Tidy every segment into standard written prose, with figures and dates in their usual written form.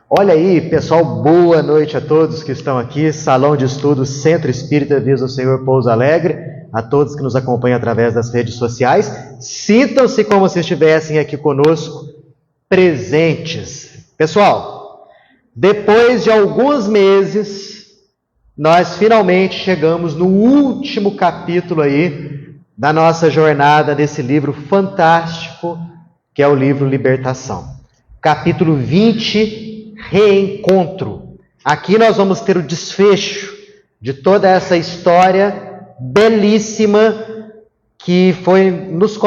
Olha aí, pessoal, boa noite a todos que estão aqui. Salão de Estudos Centro Espírita Visa o Senhor Pouso Alegre. A todos que nos acompanham através das redes sociais. Sintam-se como se estivessem aqui conosco, presentes. Pessoal, depois de alguns meses, nós finalmente chegamos no último capítulo aí da nossa jornada desse livro fantástico, que é o livro Libertação. Capítulo 20, Reencontro. Aqui nós vamos ter o desfecho de toda essa história belíssima que nos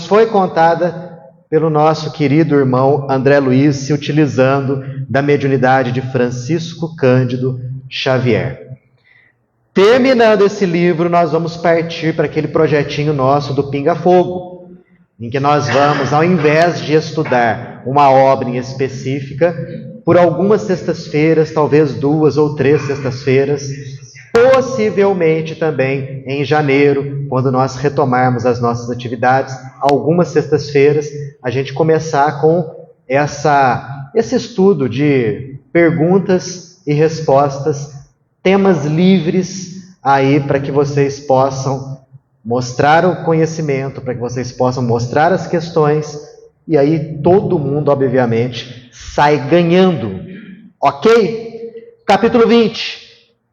foi contada pelo nosso querido irmão André Luiz, se utilizando da mediunidade de Francisco Cândido Xavier. Terminando esse livro, nós vamos partir para aquele projetinho nosso do Pinga Fogo, em que nós vamos, ao invés de estudar uma obra em específica, por algumas sextas-feiras, talvez 2 ou 3 sextas-feiras, possivelmente também em janeiro, quando nós retomarmos as nossas atividades, algumas sextas-feiras, a gente começar com esse estudo de perguntas e respostas, temas livres aí para que vocês possam mostrar o conhecimento, para que vocês possam mostrar as questões, e aí todo mundo, obviamente, sai ganhando. Ok? Capítulo 20,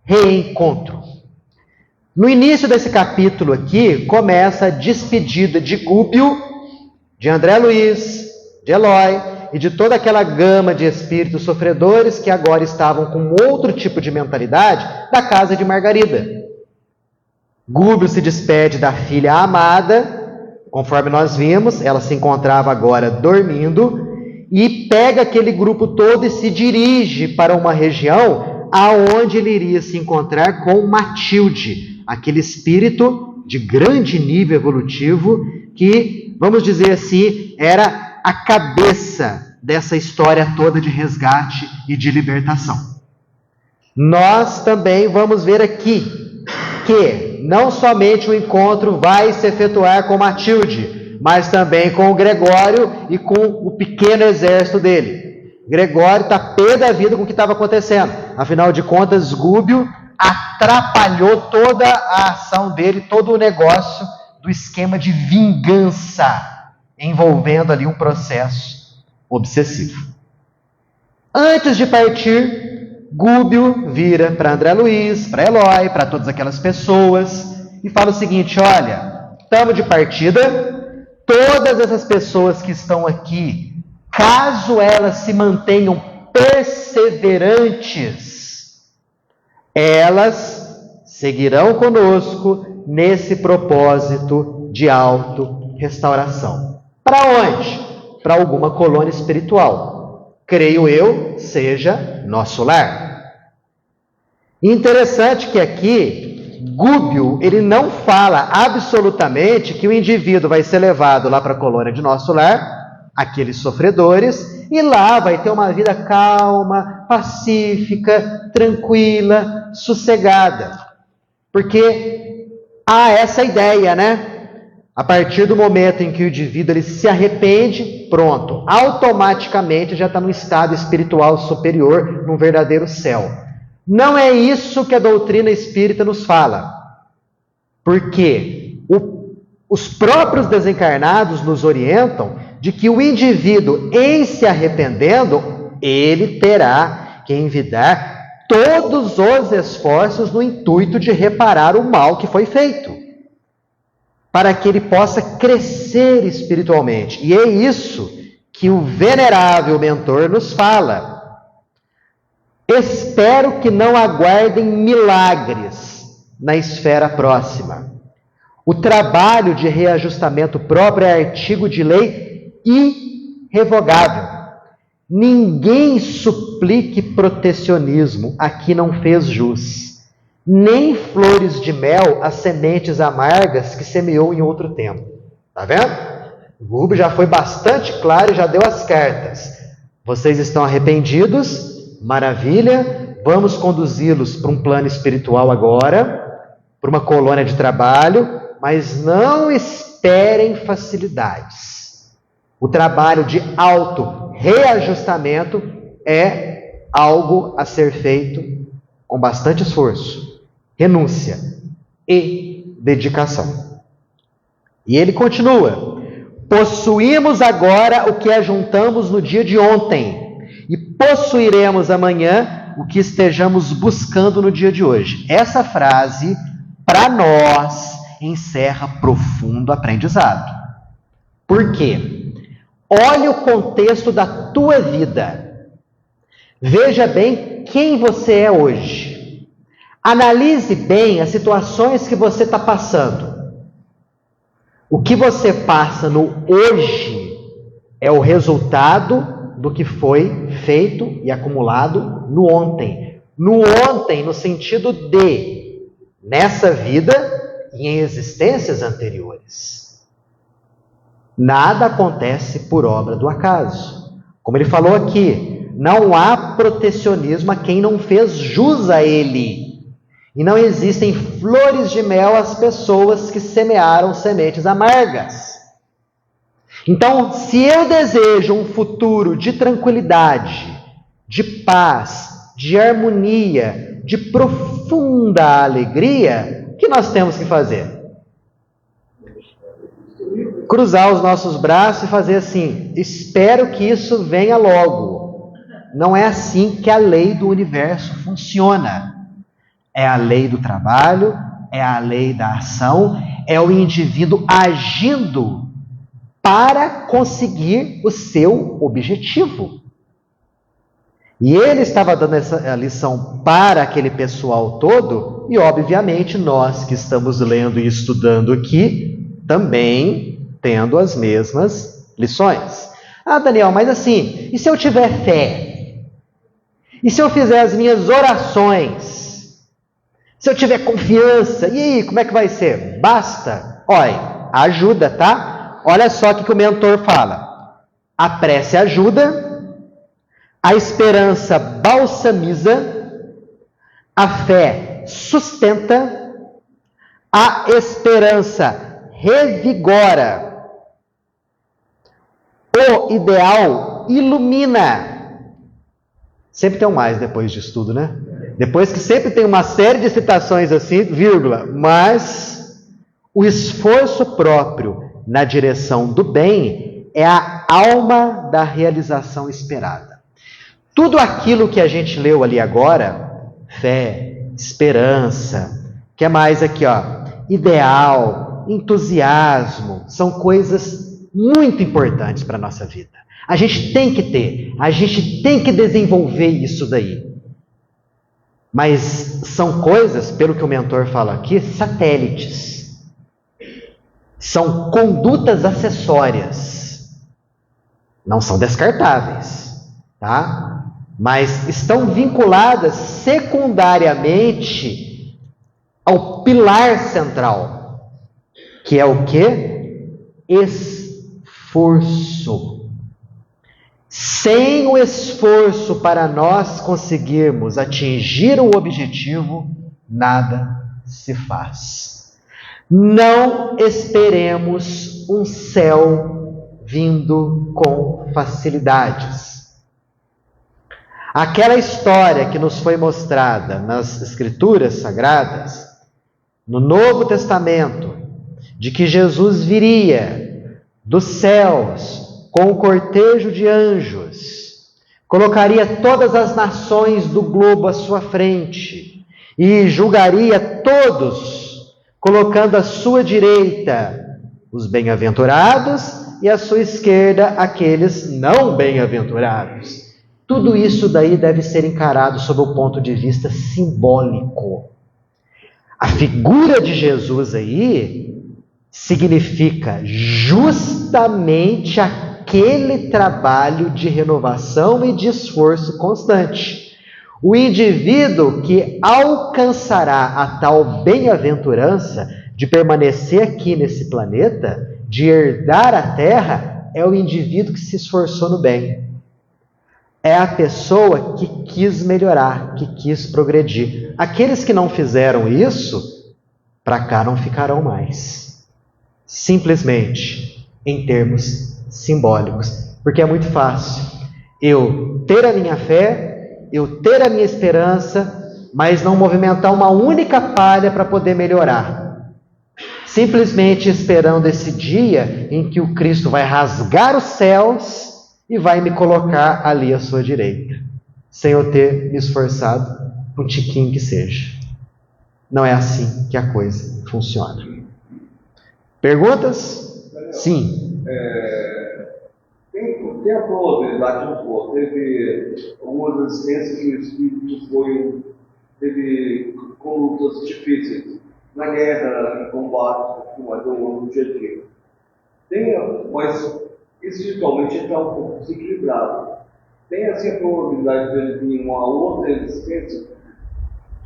Reencontro. No início desse capítulo aqui, começa a despedida de Gúbio, de André Luiz, de Eloy e de toda aquela gama de espíritos sofredores que agora estavam com outro tipo de mentalidade da casa de Margarida. Gúbio se despede da filha amada, conforme nós vimos, ela se encontrava agora dormindo, e pega aquele grupo todo e se dirige para uma região aonde ele iria se encontrar com Matilde, aquele espírito de grande nível evolutivo que, vamos dizer assim, era a cabeça dessa história toda de resgate e de libertação. Nós também vamos ver aqui que não somente o encontro vai se efetuar com Matilde, mas também com o Gregório e com o pequeno exército dele. Gregório está pé da vida com o que estava acontecendo. Afinal de contas, Gúbio atrapalhou toda a ação dele, todo o negócio do esquema de vingança, envolvendo ali um processo obsessivo. Antes de partir, Gúbio vira para André Luiz, para Eloy, para todas aquelas pessoas e fala o seguinte: olha, estamos de partida, todas essas pessoas que estão aqui, caso elas se mantenham perseverantes, elas seguirão conosco nesse propósito de auto-restauração. Para onde? Para alguma colônia espiritual. Creio eu, seja nosso lar. Interessante que aqui, Gúbio, ele não fala absolutamente que o indivíduo vai ser levado lá para a colônia de nosso lar, aqueles sofredores, e lá vai ter uma vida calma, pacífica, tranquila, sossegada. Porque há essa ideia, né? A partir do momento em que o indivíduo ele se arrepende, pronto, automaticamente já está no estado espiritual superior, num verdadeiro céu. Não é isso que a doutrina espírita nos fala. Porque os próprios desencarnados nos orientam de que o indivíduo, em se arrependendo, ele terá que envidar todos os esforços no intuito de reparar o mal que foi feito, para que ele possa crescer espiritualmente. E é isso que o venerável mentor nos fala. Espero que não aguardem milagres na esfera próxima. O trabalho de reajustamento próprio é artigo de lei irrevogável. Ninguém suplique protecionismo, aqui não fez jus. Nem flores de mel às sementes amargas que semeou em outro tempo. Tá vendo? O Gúbio já foi bastante claro e já deu as cartas. Vocês estão arrependidos? Maravilha. Vamos conduzi-los para um plano espiritual agora, para uma colônia de trabalho, mas não esperem facilidades. O trabalho de auto-reajustamento é algo a ser feito com bastante esforço, renúncia e dedicação. E ele continua: possuímos agora o que ajuntamos no dia de ontem, e possuiremos amanhã o que estejamos buscando no dia de hoje. Essa frase, para nós, encerra profundo aprendizado. Por quê? Olhe o contexto da tua vida. Veja bem quem você é hoje. Analise bem as situações que você está passando. O que você passa no hoje é o resultado do que foi feito e acumulado no ontem. No ontem, no sentido de, nessa vida e em existências anteriores. Nada acontece por obra do acaso. Como ele falou aqui, não há protecionismo a quem não fez jus a ele. E não existem flores de mel às pessoas que semearam sementes amargas. Então, se eu desejo um futuro de tranquilidade, de paz, de harmonia, de profunda alegria, o que nós temos que fazer? Cruzar os nossos braços e fazer assim: espero que isso venha logo. Não é assim que a lei do universo funciona. É a lei do trabalho, é a lei da ação, é o indivíduo agindo para conseguir o seu objetivo. E ele estava dando essa lição para aquele pessoal todo, e obviamente nós que estamos lendo e estudando aqui, também tendo as mesmas lições. Ah, Daniel, mas assim, e se eu tiver fé? E se eu fizer as minhas orações? Se eu tiver confiança? E aí, como é que vai ser? Basta? Olha, ajuda, tá? Olha só o que o mentor fala. A prece ajuda, a esperança balsamiza, a fé sustenta, a esperança revigora, o ideal ilumina. Sempre tem um mais depois de estudo, né? Depois que sempre tem uma série de citações assim, vírgula, mas o esforço próprio na direção do bem é a alma da realização esperada. Tudo aquilo que a gente leu ali agora, fé, esperança, que é mais aqui, ó, ideal, entusiasmo, são coisas muito importantes para a nossa vida. A gente tem que ter, a gente tem que desenvolver isso daí. Mas são coisas, pelo que o mentor fala aqui, satélites. São condutas acessórias. Não são descartáveis, tá? Mas estão vinculadas secundariamente ao pilar central, que é o quê? Esforço. Sem o esforço para nós conseguirmos atingir o objetivo, nada se faz. Não esperemos um céu vindo com facilidades. Aquela história que nos foi mostrada nas Escrituras Sagradas, no Novo Testamento, de que Jesus viria dos céus com o cortejo de anjos, colocaria todas as nações do globo à sua frente e julgaria todos, colocando à sua direita os bem-aventurados e à sua esquerda aqueles não bem-aventurados. Tudo isso daí deve ser encarado sob o ponto de vista simbólico. A figura de Jesus aí significa justamente aquele trabalho de renovação e de esforço constante. O indivíduo que alcançará a tal bem-aventurança de permanecer aqui nesse planeta, de herdar a terra, é o indivíduo que se esforçou no bem. É a pessoa que quis melhorar, que quis progredir. Aqueles que não fizeram isso, para cá não ficarão mais. Simplesmente, em termos simbólicos. Porque é muito fácil eu ter a minha fé eu ter a minha esperança, mas não movimentar uma única palha para poder melhorar. Simplesmente esperando esse dia em que o Cristo vai rasgar os céus e vai me colocar ali à sua direita, sem eu ter me esforçado um tiquinho que seja. Não é assim que a coisa funciona. Perguntas? Sim. Tem a probabilidade, teve algumas existências que o Espírito teve condutas difíceis, na guerra, em combate, no dia a dia. Mas espiritualmente ele está um pouco desequilibrado. Tem assim a probabilidade de ele vir uma outra existência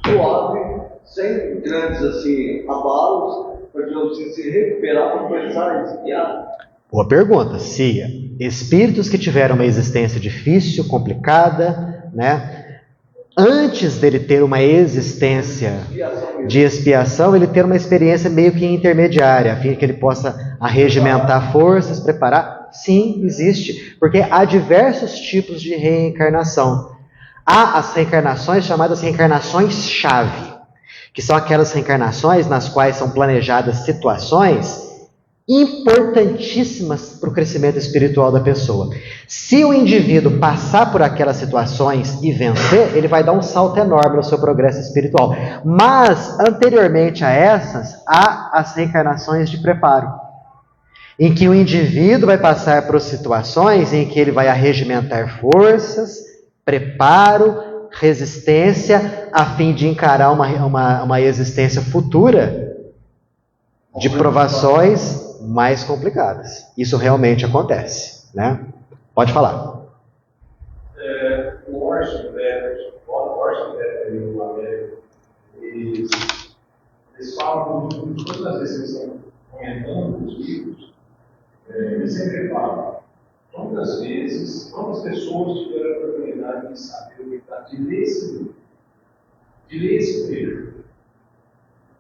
suave, sem grandes assim, abalos, para se recuperar, para começar a desviar. Boa pergunta, Cia. Espíritos que tiveram uma existência difícil, complicada, né? Antes dele ter uma existência de expiação, ele ter uma experiência meio que intermediária, a fim de que ele possa arregimentar forças, preparar. Sim, existe, porque há diversos tipos de reencarnação. Há as reencarnações chamadas reencarnações-chave, que são aquelas reencarnações nas quais são planejadas situações importantíssimas para o crescimento espiritual da pessoa. Se o indivíduo passar por aquelas situações e vencer, ele vai dar um salto enorme no seu progresso espiritual. Mas, anteriormente a essas, há as reencarnações de preparo, em que o indivíduo vai passar por situações em que ele vai arregimentar forças, preparo, resistência, a fim de encarar uma existência futura de provações mais complicadas. Isso realmente acontece, né? Pode falar. O Orson Welles e o Américo, eles falam, todas as vezes que eles estão comentando os livros, eles sempre falam, quantas pessoas tiveram a oportunidade de saber, de ler esse livro, de ler esse livro.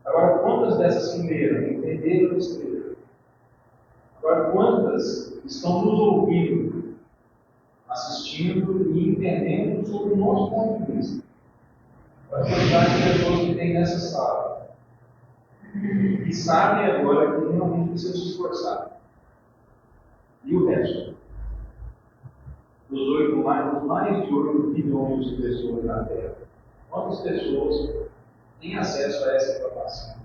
Agora, quantas dessas que leram, entenderam esse livro? Agora, quantas estão nos ouvindo, assistindo e entendendo sobre o nosso ponto de vista? A quantidade de pessoas que tem nessa sala e sabem agora que realmente precisam se esforçar. E o resto? Dos mais de 8 bilhões de pessoas na Terra, quantas pessoas têm acesso a essa informação?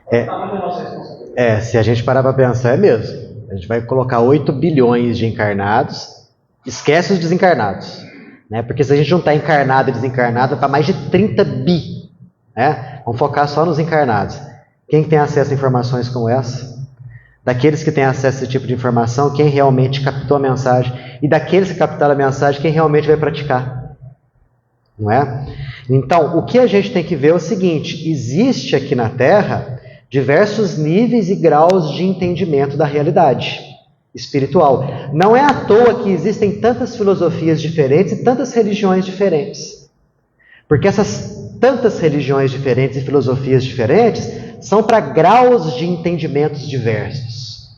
O tamanho da nossa responsabilidade. Se a gente parar para pensar, é mesmo. A gente vai colocar 8 bilhões de encarnados, esquece os desencarnados, né? Porque se a gente juntar encarnado e desencarnado, para mais de 30 bi, né? Vamos focar só nos encarnados. Quem tem acesso a informações como essa? Daqueles que têm acesso a esse tipo de informação, quem realmente captou a mensagem? E daqueles que captaram a mensagem, quem realmente vai praticar? Não é? Então, o que a gente tem que ver é o seguinte: existe aqui na Terra diversos níveis e graus de entendimento da realidade espiritual. Não é à toa que existem tantas filosofias diferentes e tantas religiões diferentes. Porque essas tantas religiões diferentes e filosofias diferentes são para graus de entendimentos diversos.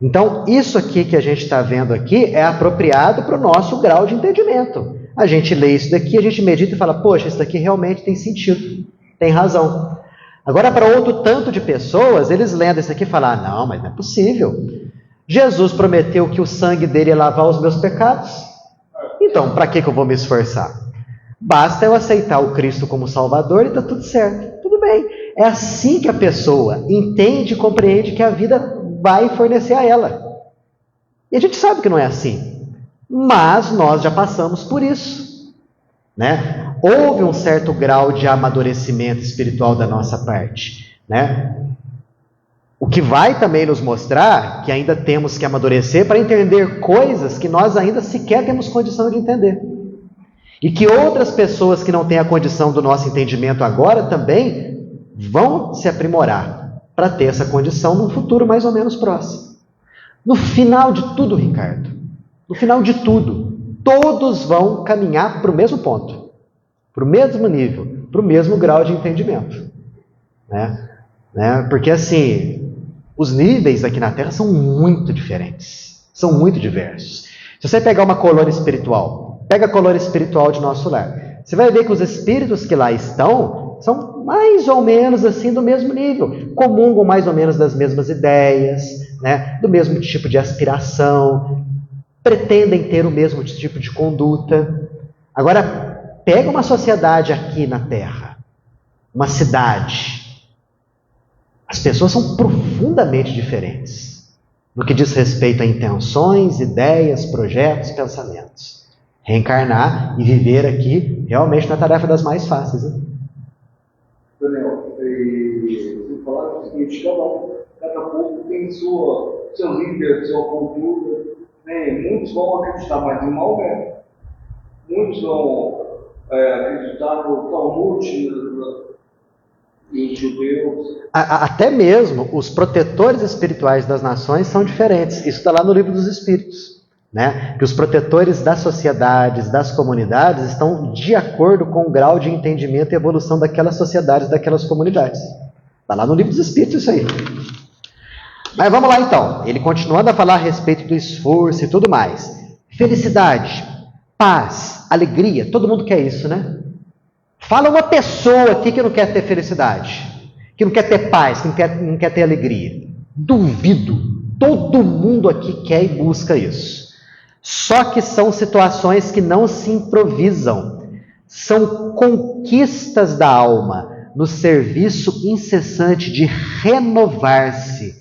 Então, isso aqui que a gente está vendo aqui é apropriado para o nosso grau de entendimento. A gente lê isso daqui, a gente medita e fala, poxa, isso daqui realmente tem sentido, tem razão. Agora, para outro tanto de pessoas, eles lendo isso aqui falam, não, mas não é possível. Jesus prometeu que o sangue dele ia lavar os meus pecados. Então, para que eu vou me esforçar? Basta eu aceitar o Cristo como Salvador e está tudo certo. Tudo bem. É assim que a pessoa entende e compreende que a vida vai fornecer a ela. E a gente sabe que não é assim. Mas nós já passamos por isso, né? Houve um certo grau de amadurecimento espiritual da nossa parte, né? O que vai também nos mostrar que ainda temos que amadurecer para entender coisas que nós ainda sequer temos condição de entender. E que outras pessoas que não têm a condição do nosso entendimento agora também vão se aprimorar para ter essa condição num futuro mais ou menos próximo. No final de tudo, Ricardo, no final de tudo, todos vão caminhar para o mesmo ponto, para o mesmo nível, para o mesmo grau de entendimento. Né? Porque assim, os níveis aqui na Terra são muito diferentes, são muito diversos. Se você pegar uma colônia espiritual, Pega a colônia espiritual de Nosso Lar. Você vai ver que os espíritos que lá estão são mais ou menos assim do mesmo nível, comungam mais ou menos das mesmas ideias, né? Do mesmo tipo de aspiração, pretendem ter o mesmo tipo de conduta. Agora, pega uma sociedade aqui na Terra, uma cidade. As pessoas são profundamente diferentes no que diz respeito a intenções, ideias, projetos, pensamentos. Reencarnar e viver aqui realmente não é a tarefa das mais fáceis, né? Daniel, você falaram o seguinte, cada povo tem seu líder, sua cultura, né? Muitos vão acreditar mais em Maomé, muitos vão acreditar no Talmud, em judeus. Até mesmo os protetores espirituais das nações são diferentes. Isso está lá no Livro dos Espíritos, né? Que os protetores das sociedades, das comunidades, estão de acordo com o grau de entendimento e evolução daquelas sociedades, daquelas comunidades. Está lá no Livro dos Espíritos isso aí. Mas vamos lá então. Ele continuando a falar a respeito do esforço e tudo mais. Felicidade, paz, alegria. Todo mundo quer isso, né? Fala uma pessoa aqui que não quer ter felicidade, que não quer ter paz, que não quer ter alegria. Duvido. Todo mundo aqui quer e busca isso. Só que são situações que não se improvisam. São conquistas da alma no serviço incessante de renovar-se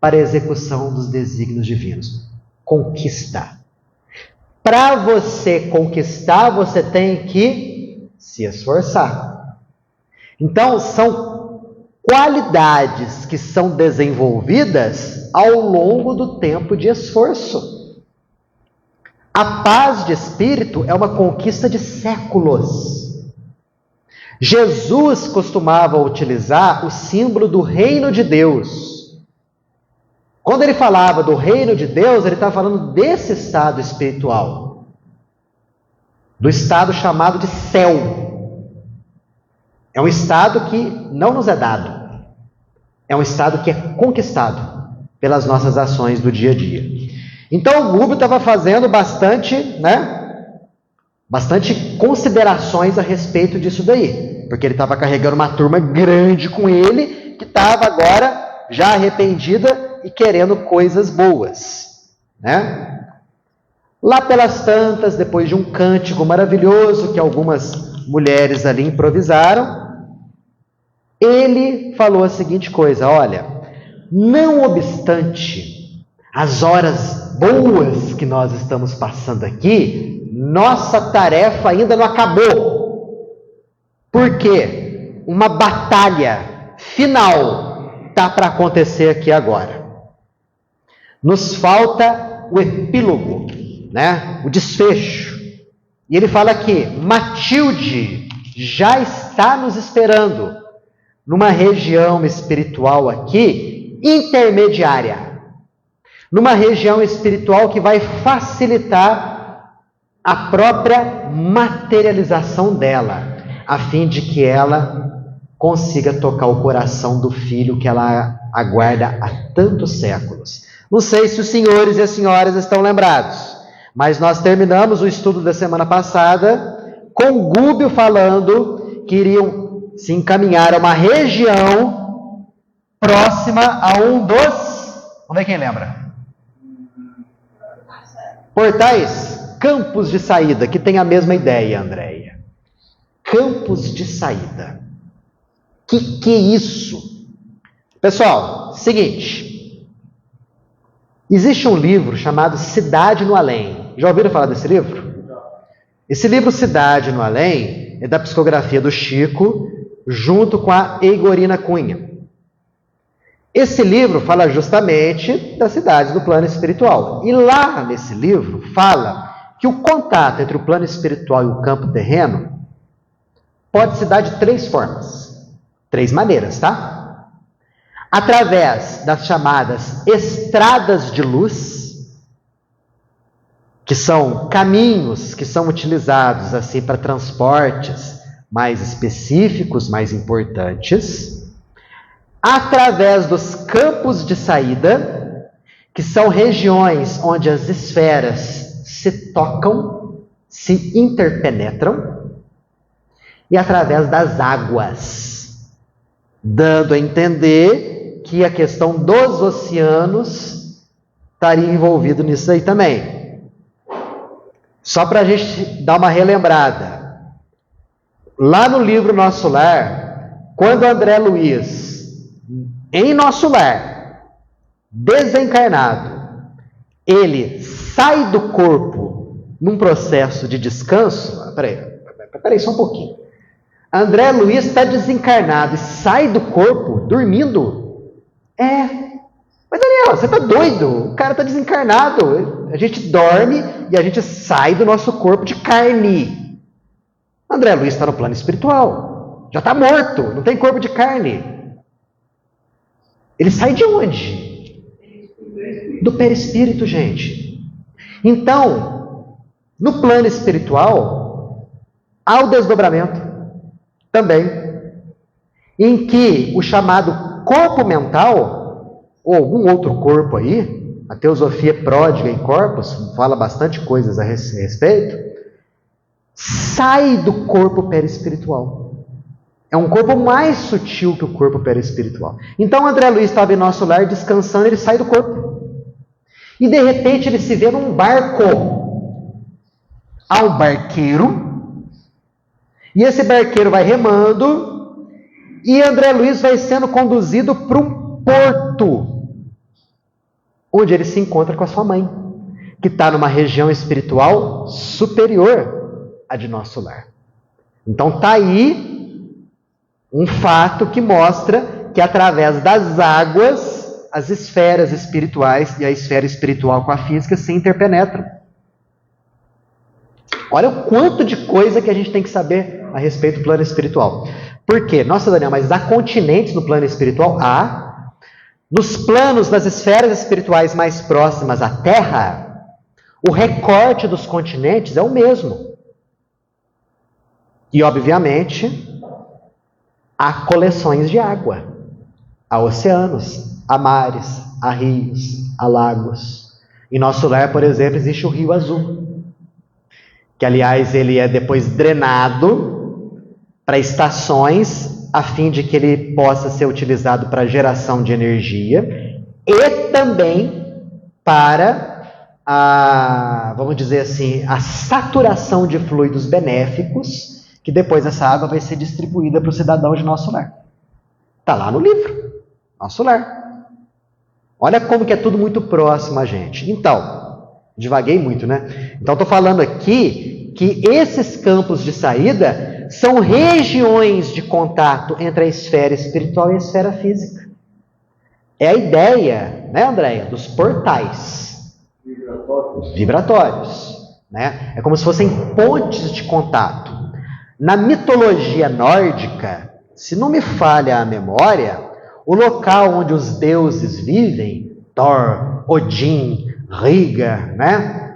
para a execução dos desígnios divinos. Conquista. Para você conquistar, você tem que se esforçar. Então, são qualidades que são desenvolvidas ao longo do tempo de esforço. A paz de espírito é uma conquista de séculos. Jesus costumava utilizar o símbolo do reino de Deus. Quando ele falava do reino de Deus, ele estava falando desse estado espiritual, do estado chamado de céu. É um estado que não nos é dado. É um estado que é conquistado pelas nossas ações do dia a dia. Então o Gubbio estava fazendo bastante considerações a respeito disso daí. Porque ele estava carregando uma turma grande com ele, que estava agora já arrependida e querendo coisas boas, né? Lá pelas tantas, depois de um cântico maravilhoso que algumas mulheres ali improvisaram, ele falou a seguinte coisa: olha, não obstante as horas boas que nós estamos passando aqui, nossa tarefa ainda não acabou. Por quê? Uma batalha final está para acontecer aqui agora. Nos falta o epílogo, né? O desfecho. E ele fala que Matilde já está nos esperando numa região espiritual aqui intermediária, numa região espiritual que vai facilitar a própria materialização dela, a fim de que ela consiga tocar o coração do filho que ela aguarda há tantos séculos. Não sei se os senhores e as senhoras estão lembrados, mas nós terminamos o estudo da semana passada com Gubbio falando que iriam se encaminhar a uma região próxima a um dos... Vamos ver quem lembra. Portais, campos de saída, que tem a mesma ideia, Andréia. Campos de saída. Que é isso? Pessoal, seguinte... Existe um livro chamado Cidade no Além. Já ouviram falar desse livro? Esse livro, Cidade no Além, é da psicografia do Chico, junto com a Eigorina Cunha. Esse livro fala justamente das cidades do plano espiritual. E lá nesse livro fala que o contato entre o plano espiritual e o campo terreno pode se dar de 3 formas. 3 maneiras, tá? Através das chamadas estradas de luz, que são caminhos que são utilizados assim para transportes mais específicos, mais importantes. Através dos campos de saída, que são regiões onde as esferas se tocam, se interpenetram e através das águas, dando a entender que a questão dos oceanos estaria envolvido nisso aí também. Só para a gente dar uma relembrada, lá no livro Nosso Lar, quando André Luiz, em Nosso Lar, desencarnado, ele sai do corpo num processo de descanso. Peraí só um pouquinho. André Luiz está desencarnado e sai do corpo dormindo. Mas Daniela, você está doido? O cara está desencarnado. A gente dorme e a gente sai do nosso corpo de carne. André Luiz está no plano espiritual. Já está morto, não tem corpo de carne. Ele sai de onde? Do perispírito, gente. Então, no plano espiritual, há o desdobramento também, em que o chamado corpo mental, ou algum outro corpo aí, a teosofia pródiga em corpos, fala bastante coisas a respeito, sai do corpo perispiritual. É um corpo mais sutil que o corpo perispiritual. Então André Luiz estava em Nosso Lar descansando, ele sai do corpo. E de repente ele se vê num barco. Há um barqueiro, e esse barqueiro vai remando, e André Luiz vai sendo conduzido para um porto, onde ele se encontra com a sua mãe, que está numa região espiritual superior à de Nosso Lar. Então está aí um fato que mostra que através das águas, as esferas espirituais e a esfera espiritual com a física se interpenetram. Olha o quanto de coisa que a gente tem que saber a respeito do plano espiritual. Por quê? Nossa, Daniel, mas há continentes no plano espiritual? Há. Nos planos das esferas espirituais mais próximas à Terra, o recorte dos continentes é o mesmo. E, obviamente, há coleções de água. Há oceanos, há mares, há rios, há lagos. Em Nosso Lar, por exemplo, existe o Rio Azul, que, aliás, ele é depois drenado para estações, a fim de que ele possa ser utilizado para geração de energia e também para vamos dizer assim, a saturação de fluidos benéficos, que depois essa água vai ser distribuída para o cidadão de Nosso Lar. Está lá no livro, Nosso Lar. Olha como que é tudo muito próximo a gente. Então, divaguei muito, né? Então, estou falando aqui que esses campos de saída são regiões de contato entre a esfera espiritual e a esfera física. É a ideia, né, Andréia, dos portais vibratórios, né? É como se fossem pontes de contato. Na mitologia nórdica, se não me falha a memória, o local onde os deuses vivem, Thor, Odin, Riga, né?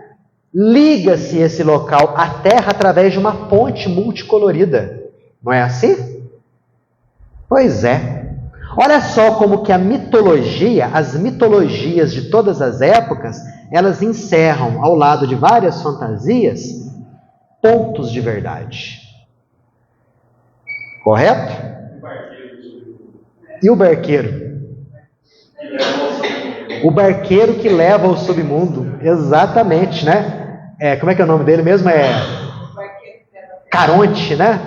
Liga-se esse local à Terra através de uma ponte multicolorida. Não é assim? Pois é. Olha só como que a mitologia, as mitologias de todas as épocas, elas encerram, ao lado de várias fantasias, pontos de verdade. Correto? E o barqueiro? O barqueiro que leva ao submundo. Exatamente, né? Como é que é o nome dele mesmo? Caronte, né?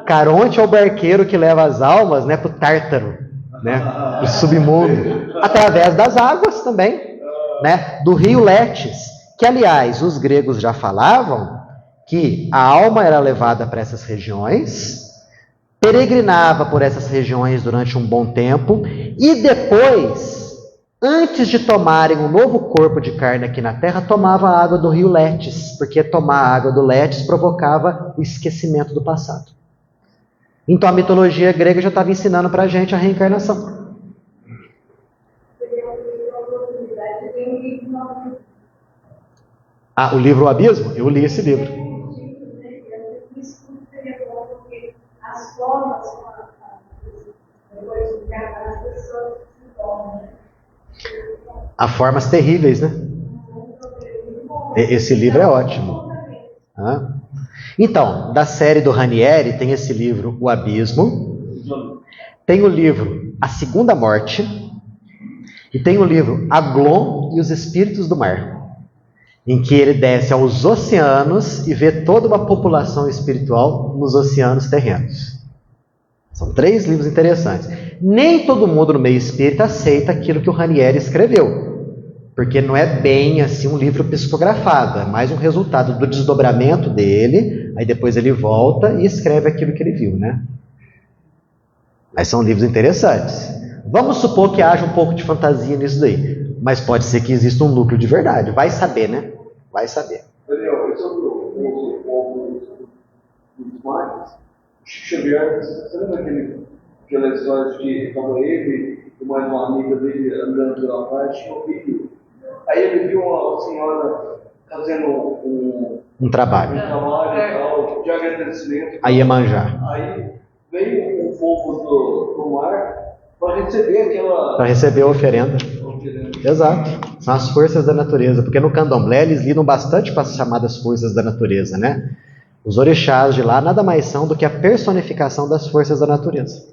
Caronte é o barqueiro que leva as almas, né, para o Tártaro, né, para o submundo, através das águas também, né, do rio Létis, que, aliás, os gregos já falavam que a alma era levada para essas regiões, peregrinava por essas regiões durante um bom tempo, e depois, antes de tomarem um novo corpo de carne aqui na Terra, tomava a água do rio Létis, porque tomar a água do Létis provocava o esquecimento do passado. Então a mitologia grega já estava ensinando para a gente a reencarnação. O livro O Abismo? Eu li esse livro. As formas depois de encarnar as pessoas se tornam. Há formas terríveis, né? Esse livro é ótimo. Então, da série do Ranieri, tem esse livro, O Abismo, tem o livro A Segunda Morte, e tem o livro Aglon e os Espíritos do Mar, em que ele desce aos oceanos e vê toda uma população espiritual nos oceanos terrenos. São 3 livros interessantes. Nem todo mundo no meio espírita aceita aquilo que o Ranieri escreveu, porque não é bem assim um livro psicografado, é mais um resultado do desdobramento dele, aí depois ele volta e escreve aquilo que ele viu, né? Mas são livros interessantes. Vamos supor que haja um pouco de fantasia nisso daí, mas pode ser que exista um núcleo de verdade. Vai saber, né? Vai saber. Daniel, sobre o povo dos mares, Chico Xavier, você lembra aquela história de que estava ele e mais uma amiga dele andando pela praia, tinha um filho. Aí ele viu uma senhora fazendo um trabalho e tal, de agradecimento. A Iemanjá. Aí veio um povo do mar para receber aquela... Para receber a oferenda. Exato. São as forças da natureza, porque no candomblé eles lidam bastante com as chamadas forças da natureza, né? Os orixás de lá nada mais são do que a personificação das forças da natureza.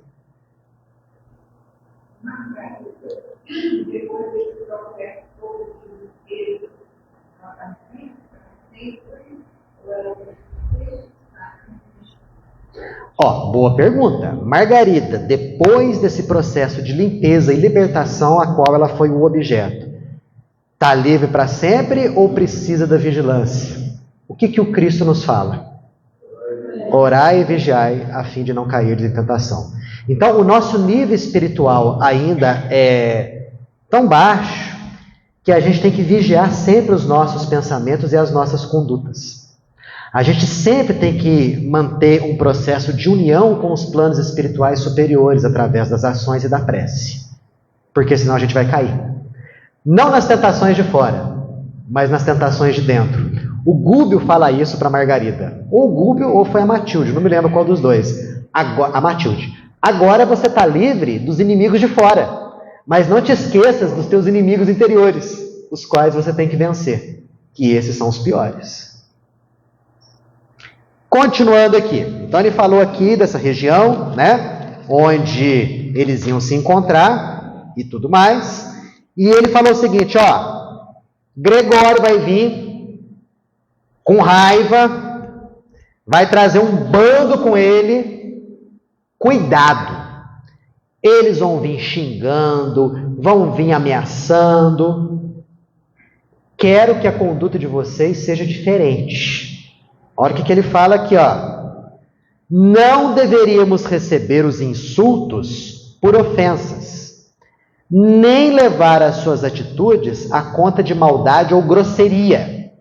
Boa pergunta. Margarida, depois desse processo de limpeza e libertação a qual ela foi o objeto, está livre para sempre ou precisa da vigilância? O que o Cristo nos fala? Orai e vigiai a fim de não cair em tentação. Então, o nosso nível espiritual ainda é tão baixo que a gente tem que vigiar sempre os nossos pensamentos e as nossas condutas. A gente sempre tem que manter um processo de união com os planos espirituais superiores através das ações e da prece. Porque senão a gente vai cair. Não nas tentações de fora, mas nas tentações de dentro. O Gúbio fala isso para Margarida. Ou o Gúbio ou foi a Matilde, não me lembro qual dos dois. A Matilde. Agora você está livre dos inimigos de fora. Mas não te esqueças dos teus inimigos interiores, os quais você tem que vencer. Que esses são os piores. Continuando aqui, então ele falou aqui dessa região, né, onde eles iam se encontrar e tudo mais, e ele falou o seguinte, Gregório vai vir com raiva, vai trazer um bando com ele, cuidado, eles vão vir xingando, vão vir ameaçando, quero que a conduta de vocês seja diferente. Olha o que ele fala aqui, não deveríamos receber os insultos por ofensas, nem levar as suas atitudes à conta de maldade ou grosseria.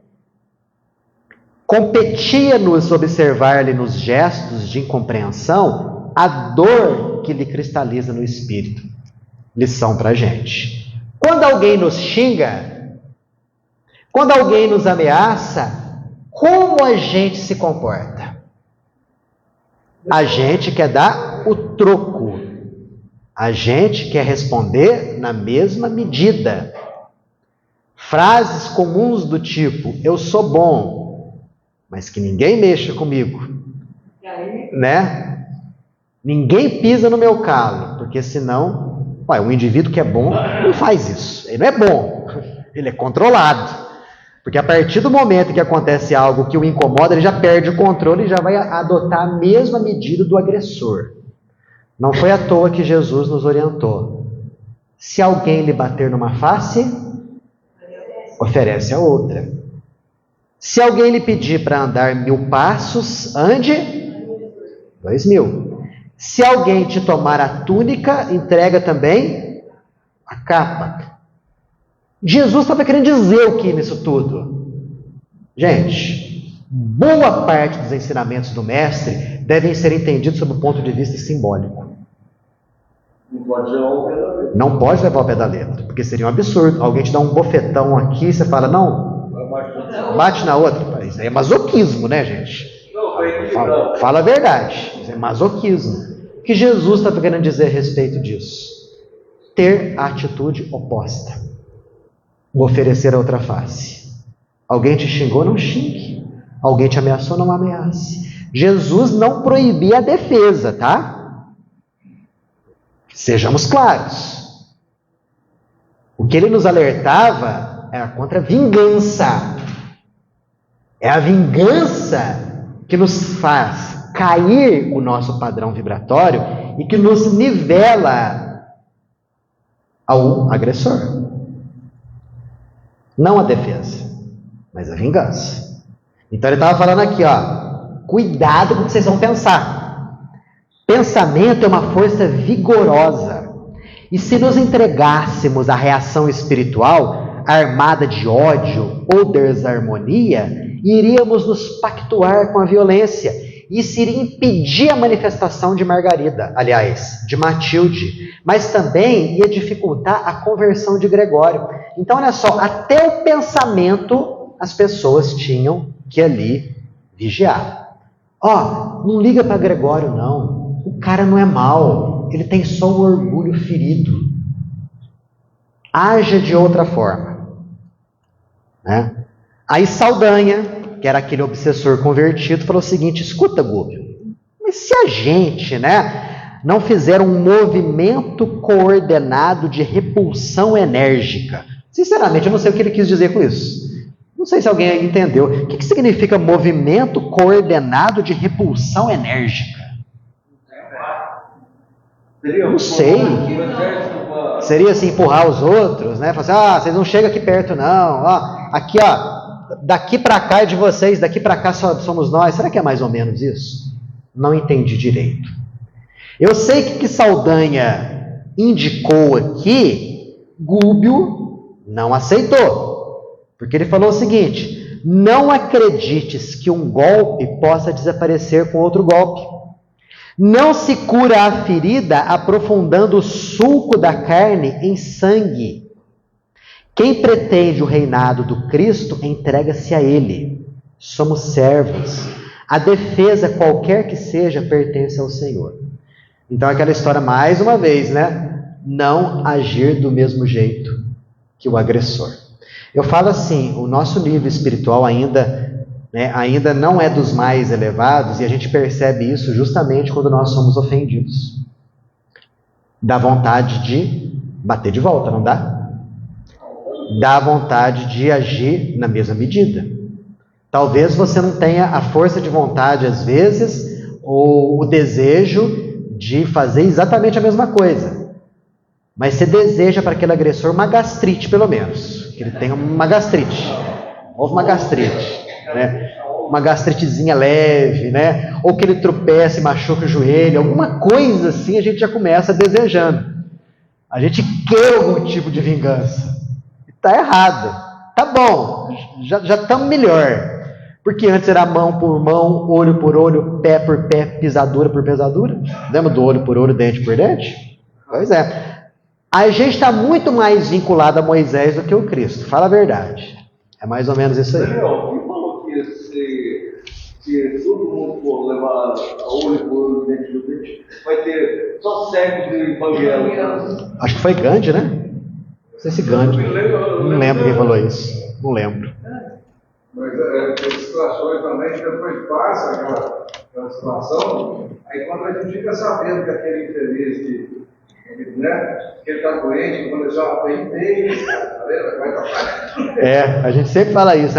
Competia-nos observar-lhe nos gestos de incompreensão a dor que lhe cristaliza no espírito. Lição para a gente. Quando alguém nos xinga, quando alguém nos ameaça, como a gente se comporta? A gente quer dar o troco. A gente quer responder na mesma medida. Frases comuns do tipo, eu sou bom, mas que ninguém mexa comigo. Né? Ninguém pisa no meu calo, porque senão, um indivíduo que é bom não faz isso. Ele não é bom, ele é controlado. Porque a partir do momento que acontece algo que o incomoda, ele já perde o controle e já vai adotar a mesma medida do agressor. Não foi à toa que Jesus nos orientou. Se alguém lhe bater numa face, oferece a outra. Se alguém lhe pedir para andar 1000 passos, ande 2000. Se alguém te tomar a túnica, entrega também a capa. Jesus estava querendo dizer o que nisso tudo? Gente, boa parte dos ensinamentos do mestre devem ser entendidos sob o ponto de vista simbólico. Não pode levar ao pé da letra, porque seria um absurdo. Alguém te dá um bofetão aqui, você fala, não, bate na outra. Isso aí é masoquismo, né, gente? Fala a verdade, isso é masoquismo. O que Jesus estava querendo dizer a respeito disso? Ter a atitude oposta. Oferecer a outra face. Alguém te xingou, não xingue. Alguém te ameaçou, não ameace. Jesus não proibia a defesa, tá? Sejamos claros. O que ele nos alertava era contra a vingança. É a vingança que nos faz cair o nosso padrão vibratório e que nos nivela ao agressor. Não a defesa, mas a vingança. Então ele estava falando aqui, ó, cuidado com o que vocês vão pensar. Pensamento é uma força vigorosa. E se nos entregássemos à reação espiritual, armada de ódio ou desarmonia, iríamos nos pactuar com a violência. Isso iria impedir a manifestação de Margarida, aliás, de Matilde, mas também ia dificultar a conversão de Gregório. Então, olha só, até o pensamento as pessoas tinham que ali vigiar. Ó, não liga para Gregório, não. O cara não é mau, ele tem só o orgulho ferido. Haja de outra forma. Né? Aí Saldanha, que era aquele obsessor convertido, falou o seguinte: escuta, Gúbio, mas se a gente, né, não fizer um movimento coordenado de repulsão enérgica, sinceramente, eu não sei o que ele quis dizer com isso. Não sei se alguém entendeu. O que significa movimento coordenado de repulsão enérgica? Não sei. Seria assim, empurrar os outros, né? Falar assim, vocês não chegam aqui perto não. Ó, aqui, ó, daqui para cá é de vocês, daqui para cá só somos nós. Será que é mais ou menos isso? Não entendi direito. Eu sei que Saldanha indicou aqui, Gúbio não aceitou. Porque ele falou o seguinte: não acredites que um golpe possa desaparecer com outro golpe. Não se cura a ferida aprofundando o sulco da carne em sangue. Quem pretende o reinado do Cristo, entrega-se a Ele. Somos servos. A defesa, qualquer que seja, pertence ao Senhor. Então, aquela história, mais uma vez, né? Não agir do mesmo jeito que o agressor. Eu falo assim, o nosso nível espiritual ainda não é dos mais elevados, e a gente percebe isso justamente quando nós somos ofendidos. Dá vontade de bater de volta, não dá? Dá vontade de agir na mesma medida. Talvez você não tenha a força de vontade, às vezes, ou o desejo de fazer exatamente a mesma coisa. Mas você deseja para aquele agressor uma gastrite, pelo menos. Que ele tenha uma gastrite. Houve uma gastrite, né? Uma gastritezinha leve, né? Ou que ele tropece e machuque o joelho, alguma coisa assim a gente já começa desejando. A gente quer algum tipo de vingança. Está errado. Tá bom, já estamos melhor. Porque antes era mão por mão, olho por olho, pé por pé, pisadura por pisadura. Lembra do olho por olho, dente por dente? Pois é. A gente está muito mais vinculado a Moisés do que o Cristo. Fala a verdade. É mais ou menos isso aí. Daniel, quem falou que se todo mundo for levar a olho por olho, dente por dente, vai ter só cegos de evangelho? Acho que foi Gandhi, né? Não sei se Gandhi. Não lembro quem falou isso. Não lembro. Mas tem situações também que depois passa aquela situação, aí quando a gente fica sabendo que aquele infeliz que ele está doente, quando ele já tem bem, a gente sempre fala isso.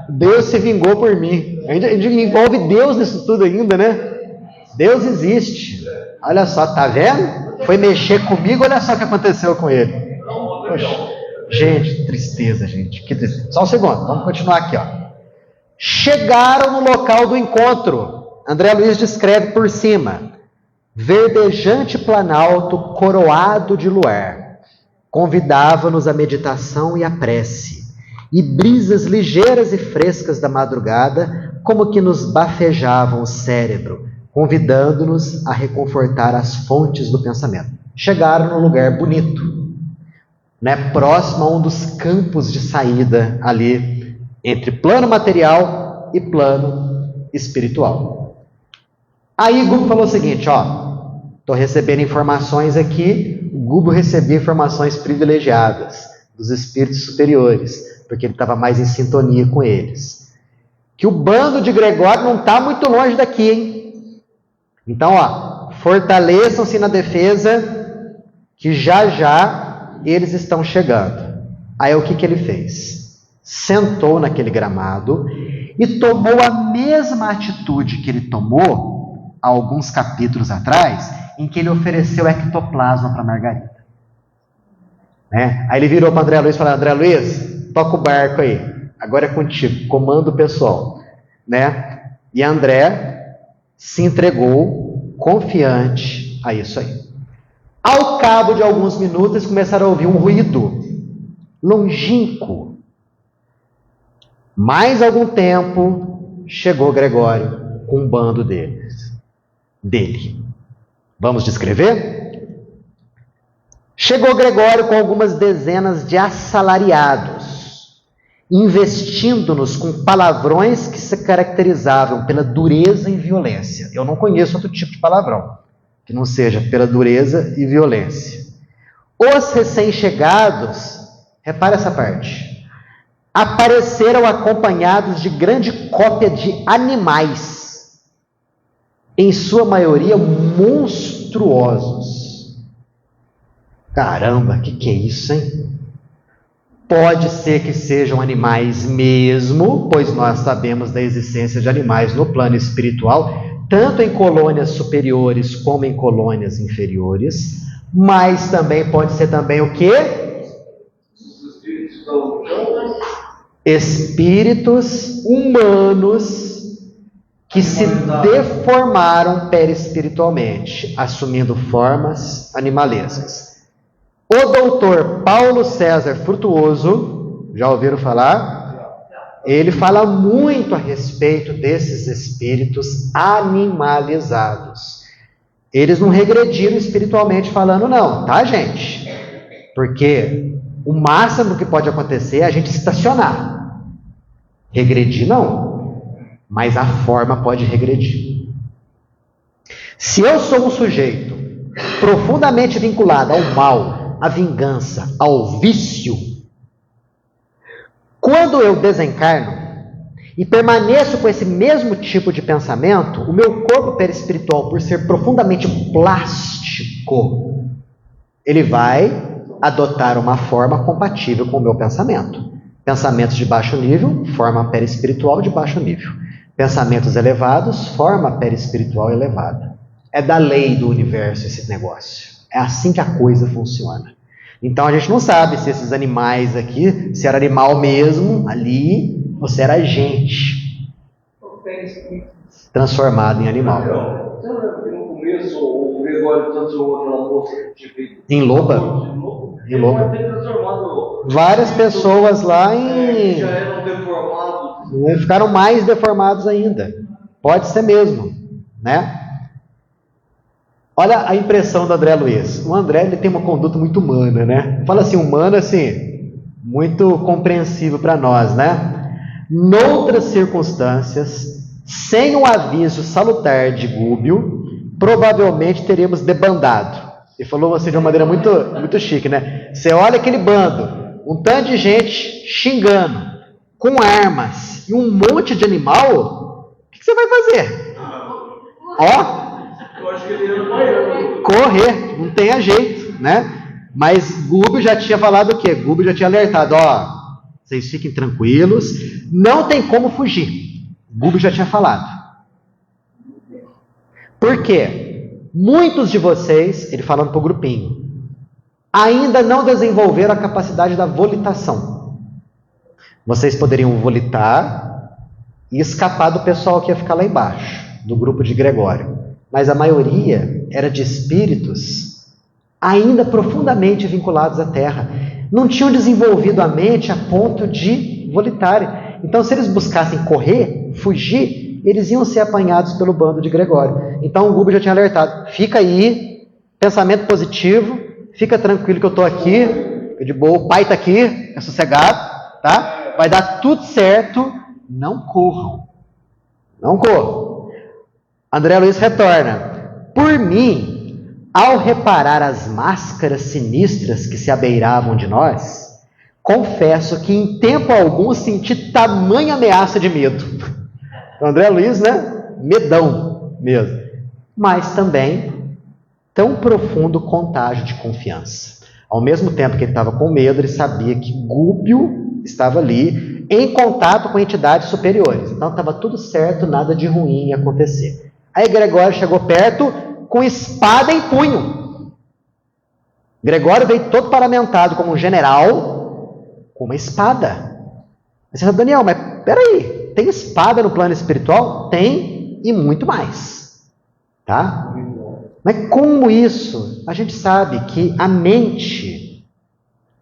Deus se vingou por mim. A gente envolve Deus nisso tudo ainda, né? Deus existe. Olha só, tá vendo? Foi mexer comigo, olha só o que aconteceu com ele. Poxa, gente, tristeza, gente. Que tristeza. Só um segundo, vamos continuar aqui, ó. Chegaram no local do encontro. André Luiz descreve por cima. Verdejante planalto coroado de luar, convidava-nos à meditação e à prece, e brisas ligeiras e frescas da madrugada, como que nos bafejavam o cérebro, convidando-nos a reconfortar as fontes do pensamento. Chegaram num lugar bonito, né, próximo a um dos campos de saída ali, entre plano material e plano espiritual. Aí Gúbio falou o seguinte, estou recebendo informações aqui. Gúbio recebia informações privilegiadas dos espíritos superiores, porque ele estava mais em sintonia com eles. que o bando de Gregório não está muito longe daqui, hein? Então, ó, fortaleçam-se na defesa, que já já eles estão chegando. Aí o que ele fez? Sentou naquele gramado e tomou a mesma atitude que ele tomou há alguns capítulos atrás, em que ele ofereceu ectoplasma para Margarida. Né? Aí ele virou para André Luiz e falou: André Luiz, toca o barco aí, agora é contigo, comanda o pessoal. Né? E André se entregou confiante a isso aí. Ao cabo de alguns minutos, eles começaram a ouvir um ruído longínquo. Mais algum tempo, chegou Gregório com um bando dele. Vamos descrever? Chegou Gregório com algumas dezenas de assalariados, investindo-nos com palavrões que se caracterizavam pela dureza e violência. Eu não conheço outro tipo de palavrão que não seja pela dureza e violência. Os recém-chegados, repara essa parte, apareceram acompanhados de grande cópia de animais, em sua maioria monstruosos. Caramba, que é isso, hein? Pode ser que sejam animais mesmo, pois nós sabemos da existência de animais no plano espiritual, tanto em colônias superiores como em colônias inferiores, mas também pode ser também o quê? Espíritos humanos que se deformaram perispiritualmente, assumindo formas animalescas. O doutor Paulo César Frutuoso, já ouviram falar? Ele fala muito a respeito desses espíritos animalizados. Eles não regrediram espiritualmente falando não, tá, gente? Porque o máximo que pode acontecer é a gente estacionar. Regredir não, mas a forma pode regredir. Se eu sou um sujeito profundamente vinculado ao mal, à vingança, ao vício, quando eu desencarno e permaneço com esse mesmo tipo de pensamento, o meu corpo perispiritual, por ser profundamente plástico, ele vai adotar uma forma compatível com o meu pensamento. Pensamentos de baixo nível, forma perispiritual de baixo nível. Pensamentos elevados, forma perispiritual elevada. É da lei do universo esse negócio. É assim que a coisa funciona. Então a gente não sabe se esses animais aqui, se era animal mesmo ali, ou se era gente transformado em animal. No começo, o Gregório transformou aquela moça em loba? Em loba. Várias pessoas lá já eram deformados. Ficaram mais deformados ainda. Pode ser mesmo, né? Olha a impressão do André Luiz. O André, ele tem uma conduta muito humana, né? Fala assim, humana assim, muito compreensível para nós, né? Noutras circunstâncias, sem o aviso salutar de Gúbio, provavelmente teríamos debandado. Ele falou assim de uma maneira muito chique, né? Você olha aquele bando, um tanto de gente xingando, com armas e um monte de animal, o que você vai fazer? Ó, correr, não tem jeito, né? Mas Gúbio já tinha falado o quê? Gúbio já tinha alertado, ó, vocês fiquem tranquilos, não tem como fugir. Gúbio já tinha falado. Por quê? Muitos de vocês, ele falando para o grupinho, ainda não desenvolveram a capacidade da volitação. Vocês poderiam volitar e escapar do pessoal que ia ficar lá embaixo, do grupo de Gregório. Mas a maioria era de espíritos ainda profundamente vinculados à Terra. Não tinham desenvolvido a mente a ponto de volitarem. Então, se eles buscassem correr, fugir, eles iam ser apanhados pelo bando de Gregório. Então, o Gúbio já tinha alertado. Fica aí, pensamento positivo, fica tranquilo que eu estou aqui, de boa, o pai está aqui, é sossegado, tá? Vai dar tudo certo, não corram. Não corram. André Luiz retorna. Por mim, ao reparar as máscaras sinistras que se abeiravam de nós, confesso que em tempo algum senti tamanha ameaça de medo. O André Luiz, né? Medão mesmo. Mas também tão profundo contágio de confiança. Ao mesmo tempo que ele estava com medo, ele sabia que Gúbio estava ali em contato com entidades superiores. Então estava tudo certo, nada de ruim ia acontecer. Aí Gregório chegou perto com espada em punho. Gregório veio todo paramentado como um general com uma espada. Aí você fala, Daniel, mas peraí, tem espada no plano espiritual? Tem, e muito mais. Tá? Mas como isso? A gente sabe que a mente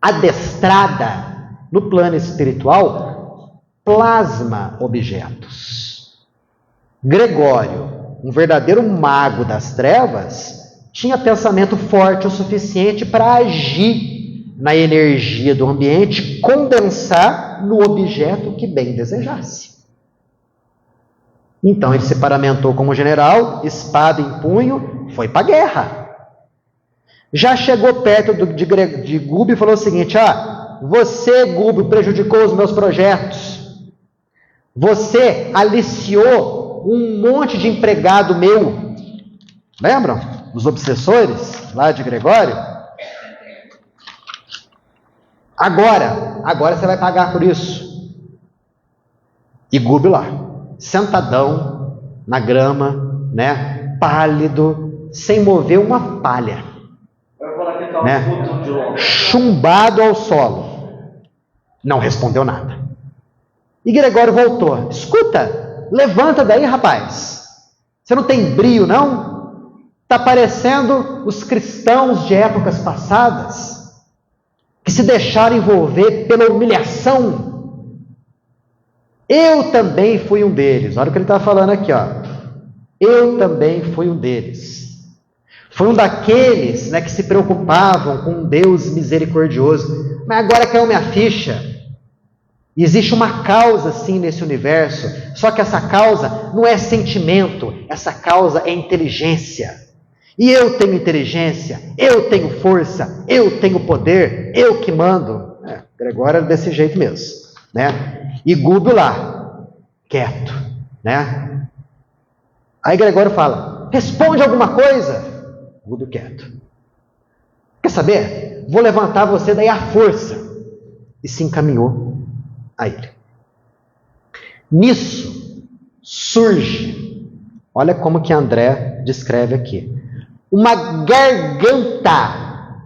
adestrada no plano espiritual plasma objetos. Gregório, um verdadeiro mago das trevas, tinha pensamento forte o suficiente para agir na energia do ambiente, condensar no objeto que bem desejasse. Então ele se paramentou como general, espada em punho, foi para a guerra. Já chegou perto de Gúbio e falou o seguinte: você, Gúbio, prejudicou os meus projetos. Você aliciou um monte de empregado meu. Lembram? Os obsessores lá de Gregório? Agora você vai pagar por isso. E Gúbio lá, sentadão na grama, né? Pálido, sem mover uma palha, né? Chumbado ao solo, não respondeu nada. E Gregório voltou: escuta, levanta daí, rapaz, você não tem brio não? Está parecendo os cristãos de épocas passadas, que se deixaram envolver pela humilhação. Eu também fui um deles. Olha o que ele está falando aqui, eu também fui um deles. Foi um daqueles, né, que se preocupavam com um Deus misericordioso. Mas agora caiu minha ficha. Existe uma causa, sim, nesse universo. Só que essa causa não é sentimento. Essa causa é inteligência. E eu tenho inteligência, eu tenho força, eu tenho poder, eu que mando. Gregório era desse jeito mesmo, né? E Gúbio lá, quieto, né? Aí Gregório fala: responde alguma coisa. Gúbio quieto. Quer saber? Vou levantar você daí à força. E se encaminhou a ele. Nisso surge, olha como que André descreve aqui, uma garganta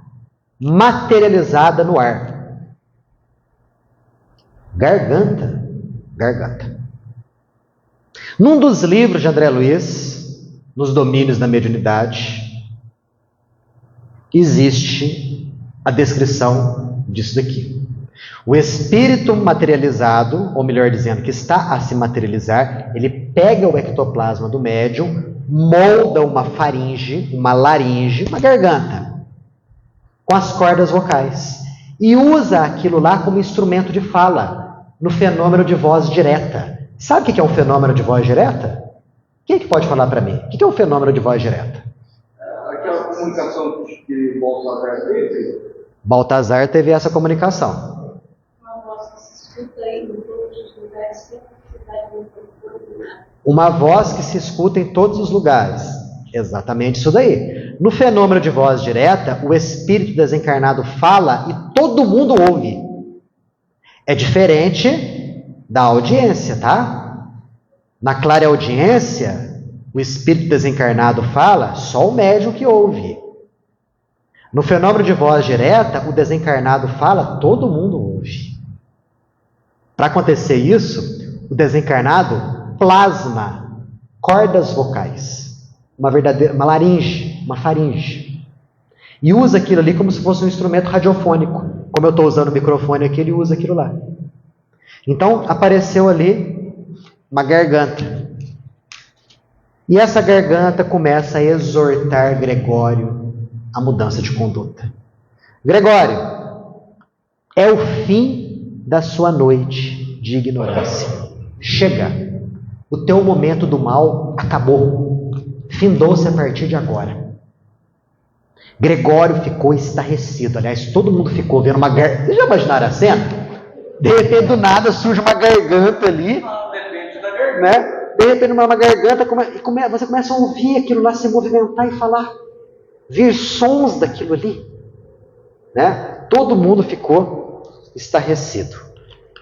materializada no ar. Garganta. Num dos livros de André Luiz, nos domínios da mediunidade, existe a descrição disso daqui. O espírito materializado, ou melhor dizendo, que está a se materializar, ele pega o ectoplasma do médium, molda uma faringe, uma laringe, uma garganta, com as cordas vocais, e usa aquilo lá como instrumento de fala, no fenômeno de voz direta. Sabe o que é um fenômeno de voz direta? Quem é que pode falar para mim? O que é um fenômeno de voz direta? Aquela comunicação que Baltazar teve? Baltazar teve essa comunicação. Uma voz que se escuta em todos os lugares, sempre que vai uma voz que se escuta em todos os lugares. Exatamente isso daí. No fenômeno de voz direta, o espírito desencarnado fala e todo mundo ouve. É diferente da audiência, tá? Na clareaudiência, o espírito desencarnado fala, só o médium que ouve. No fenômeno de voz direta, o desencarnado fala, todo mundo ouve. Para acontecer isso, o desencarnado plasma cordas vocais, uma laringe, uma faringe, e usa aquilo ali como se fosse um instrumento radiofônico. Como eu estou usando o microfone aqui, ele usa aquilo lá. Então apareceu ali uma garganta, e essa garganta começa a exortar Gregório a mudança de conduta. Gregório, é o fim da sua noite de ignorância. Chega. O teu momento do mal acabou. Findou-se a partir de agora. Gregório ficou estarrecido. Aliás, todo mundo ficou vendo uma garganta. Vocês já imaginaram a cena? De repente, do nada, surge uma garganta ali. Depende da garganta. Né? De repente, numa garganta, você começa a ouvir aquilo lá se movimentar e falar. Vir sons daquilo ali. Né? Todo mundo ficou estarrecido.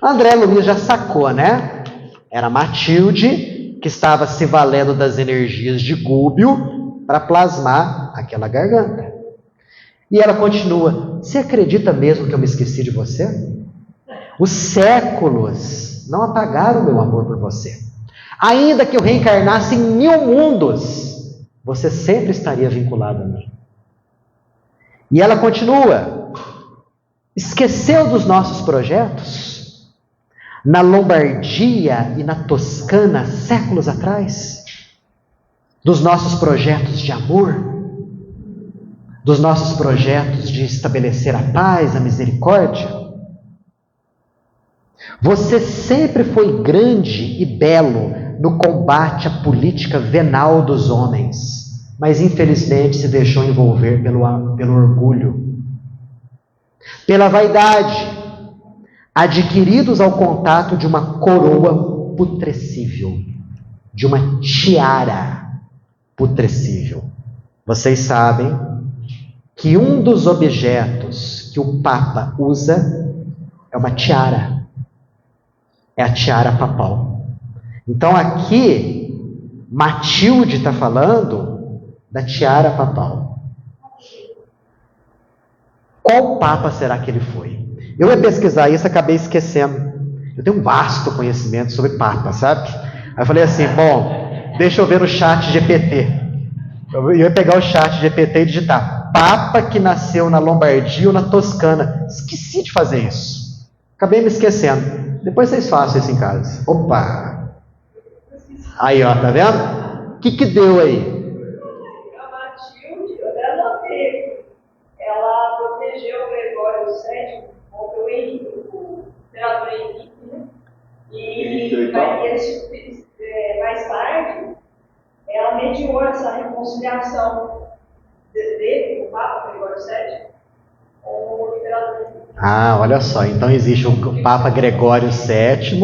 André Luiz já sacou, né? Era Matilde que estava se valendo das energias de Gúbio para plasmar aquela garganta. E ela continua: você acredita mesmo que eu me esqueci de você? Os séculos não apagaram meu amor por você. Ainda que eu reencarnasse em 1000 mundos, você sempre estaria vinculado a mim. E ela continua: esqueceu dos nossos projetos? Na Lombardia e na Toscana, séculos atrás? Dos nossos projetos de amor? Dos nossos projetos de estabelecer a paz, a misericórdia? Você sempre foi grande e belo no combate à política venal dos homens, mas infelizmente se deixou envolver pelo orgulho, pela vaidade, adquiridos ao contato de uma coroa putrescível, de uma tiara putrescível. Vocês sabem que um dos objetos que o Papa usa é uma tiara. É a tiara papal. Então aqui, Matilde está falando da tiara papal. Qual Papa será que ele foi? Eu ia pesquisar isso, acabei esquecendo. Eu tenho um vasto conhecimento sobre Papa, sabe? Aí eu falei assim, bom, deixa eu ver no chat GPT. Eu ia pegar o chat GPT e digitar Papa que nasceu na Lombardia ou na Toscana. Esqueci de fazer isso. Acabei me esquecendo. Depois vocês façam isso em casa. Opa! Aí, ó, tá vendo? O que deu aí? A Matilde, ela protegeu o Gregório VII contra o Henrique, o imperador Henrique, né? E mais tarde, ela mediou essa reconciliação dele, o Papa Gregório VII, com o imperador Henrique. Ah, olha só, então existe o Papa Gregório VII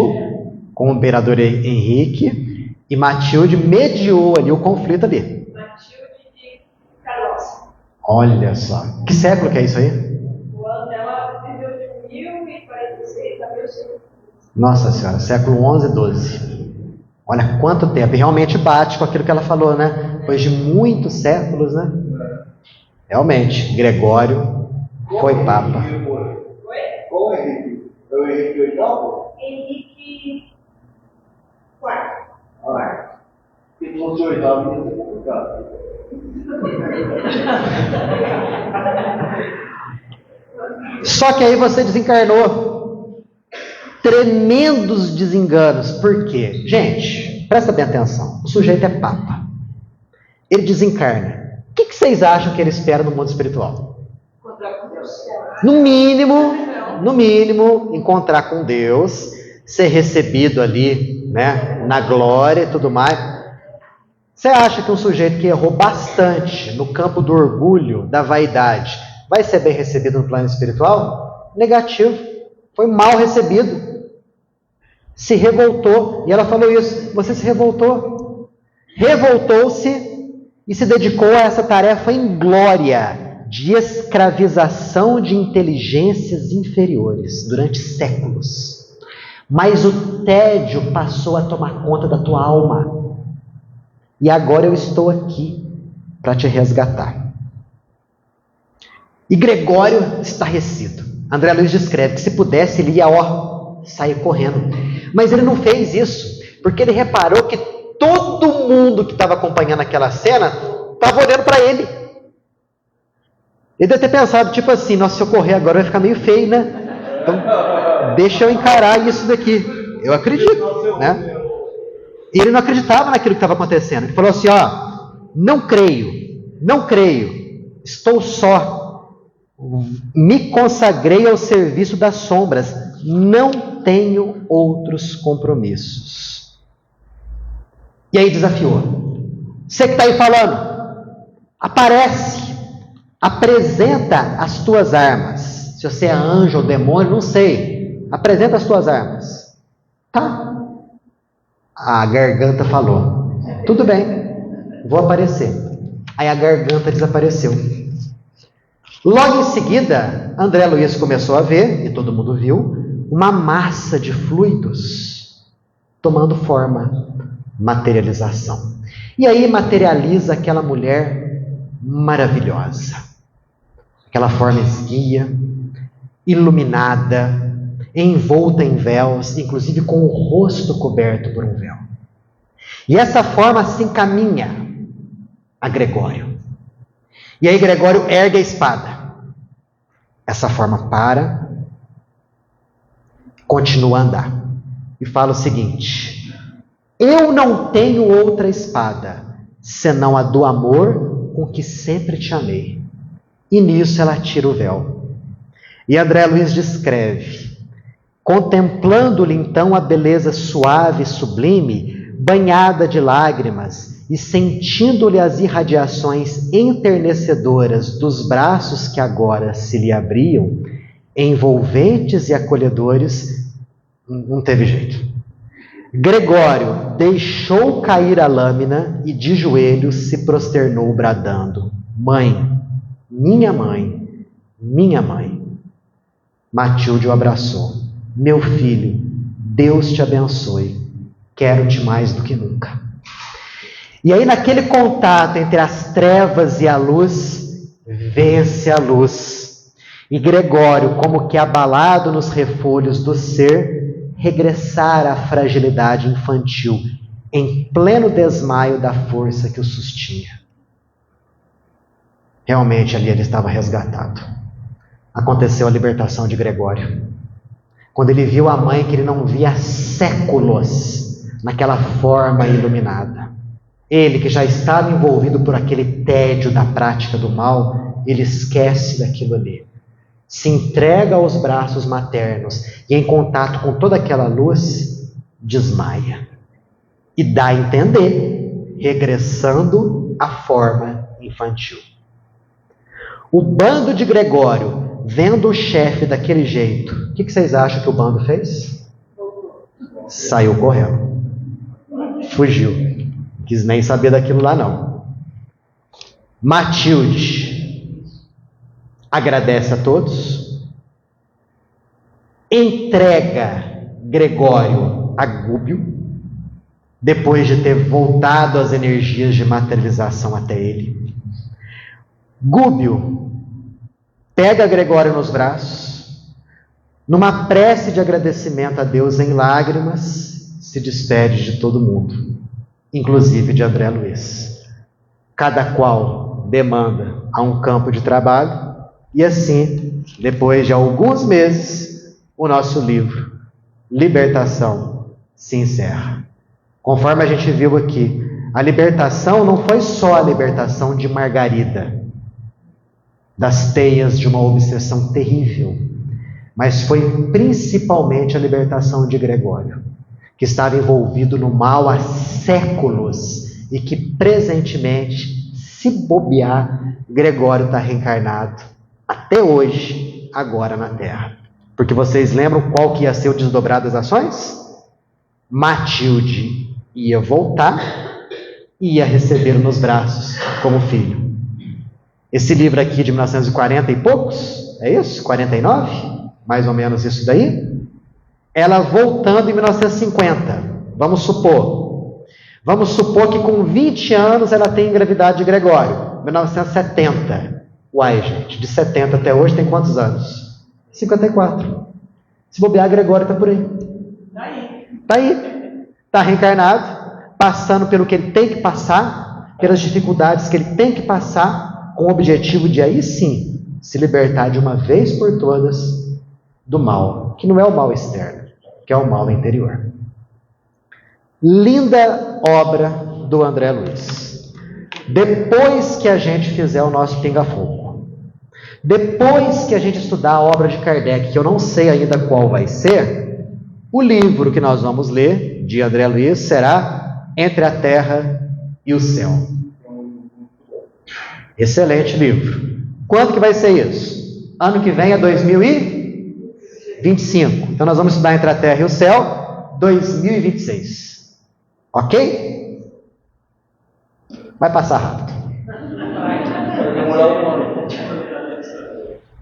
com o imperador Henrique e Matilde mediou ali o conflito ali. Matilde de Canossa. Olha só, que século que é isso aí? O ano dela viveu de 1046 a 1100. Nossa Senhora, século 11 e 12. Olha quanto tempo, e realmente bate com aquilo que ela falou, né? Depois de muitos séculos, né? Realmente, Gregório foi Papa. Qual é Henrique? É o Henrique VIII? Henrique IV. Ah, se fosse o oitavo, ia ser complicado. Só que aí você desencarnou. Tremendos desenganos. Por quê? Gente, presta bem atenção. O sujeito é Papa. Ele desencarna. O que vocês acham que ele espera no mundo espiritual? Encontrar com Deus. No mínimo, encontrar com Deus, ser recebido ali, né, na glória e tudo mais. Você acha que um sujeito que errou bastante no campo do orgulho, da vaidade, vai ser bem recebido no plano espiritual? Negativo. Foi mal recebido. Se revoltou. E ela falou isso. Você se revoltou. Revoltou-se e se dedicou a essa tarefa inglória de escravização de inteligências inferiores durante séculos. Mas o tédio passou a tomar conta da tua alma. E agora eu estou aqui para te resgatar. E Gregório estarrecido. André Luiz descreve que se pudesse ele ia sair correndo. Mas ele não fez isso, porque ele reparou que todo mundo que estava acompanhando aquela cena estava olhando para ele. Ele deve ter pensado, tipo assim, nossa, se eu correr agora vai ficar meio feio, né? Então, deixa eu encarar isso daqui. Eu acredito, né? E ele não acreditava naquilo que estava acontecendo. Ele falou assim, ó, não creio, estou só, me consagrei ao serviço das sombras, não tenho outros compromissos. E aí desafiou. Você que está aí falando, aparece, apresenta as tuas armas. Se você é anjo ou demônio, não sei. Apresenta as tuas armas. Tá? A garganta falou: tudo bem, vou aparecer. Aí a garganta desapareceu. Logo em seguida, André Luiz começou a ver, e todo mundo viu, uma massa de fluidos tomando forma, materialização. E aí materializa aquela mulher maravilhosa. Aquela forma esguia, iluminada, envolta em véus, inclusive com o rosto coberto por um véu. E essa forma se encaminha a Gregório. E aí Gregório ergue a espada. Essa forma para, continua a andar. E fala o seguinte: eu não tenho outra espada, senão a do amor com que sempre te amei. E nisso ela tira o véu. E André Luiz descreve: contemplando-lhe então a beleza suave e sublime, banhada de lágrimas, e sentindo-lhe as irradiações enternecedoras dos braços que agora se lhe abriam, envolventes e acolhedores, não teve jeito. Gregório deixou cair a lâmina e de joelhos se prosternou bradando: mãe, minha mãe, minha mãe. Matilde o abraçou: meu filho, Deus te abençoe, quero-te mais do que nunca. E aí naquele contato entre as trevas e a luz, vence a luz. E Gregório, como que abalado nos refúgios do ser, regressara à fragilidade infantil, em pleno desmaio da força que o sustinha. Realmente ali ele estava resgatado. Aconteceu a libertação de Gregório. Quando ele viu a mãe que ele não via há séculos, naquela forma iluminada. Ele que já estava envolvido por aquele tédio da prática do mal, ele esquece daquilo ali. Se entrega aos braços maternos e em contato com toda aquela luz, desmaia. E dá a entender, regressando à forma infantil. O bando de Gregório, vendo o chefe daquele jeito, o que vocês acham que o bando fez? Saiu correndo. Fugiu. Quis nem saber daquilo lá não. Matilde agradece a todos, entrega Gregório a Gúbio, depois de ter voltado as energias de materialização até ele. Gúbio pega Gregório nos braços, numa prece de agradecimento a Deus em lágrimas, se despede de todo mundo, inclusive de André Luiz. Cada qual demanda a um campo de trabalho, e assim, depois de alguns meses, o nosso livro, Libertação, se encerra. Conforme a gente viu aqui, a libertação não foi só a libertação de Margarida, das teias de uma obsessão terrível, mas foi principalmente a libertação de Gregório, que estava envolvido no mal há séculos e que presentemente, se bobear, Gregório está reencarnado até hoje, agora na Terra. Porque vocês lembram qual que ia ser o desdobrar das ações? Matilde ia voltar e ia receber nos braços como filho. Esse livro aqui de 1940 e poucos, é isso? 49? Mais ou menos isso daí? Ela voltando em 1950, vamos supor que com 20 anos ela tem engravidado de Gregório, 1970. Uai, gente, de 70 até hoje tem quantos anos? 54. Se bobear, Gregório está por aí. Está aí. Está reencarnado, passando pelo que ele tem que passar, pelas dificuldades que ele tem que passar, com o objetivo de aí sim, se libertar de uma vez por todas do mal, que não é o mal externo, que é o mal interior. Linda obra do André Luiz. Depois que a gente fizer o nosso pinga-fogo, depois que a gente estudar a obra de Kardec, que eu não sei ainda qual vai ser, o livro que nós vamos ler, de André Luiz, será Entre a Terra e o Céu. Excelente livro. Quando que vai ser isso? Ano que vem é 2025. Então nós vamos estudar Entre a Terra e o Céu, 2026. Ok? Vai passar rápido. Vai demorar um ano.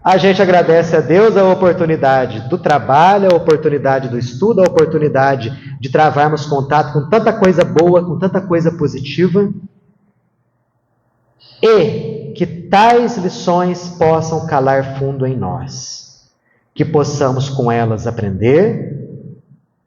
A gente agradece a Deus a oportunidade do trabalho, a oportunidade do estudo, a oportunidade de travarmos contato com tanta coisa boa, com tanta coisa positiva. E que tais lições possam calar fundo em nós. Que possamos com elas aprender,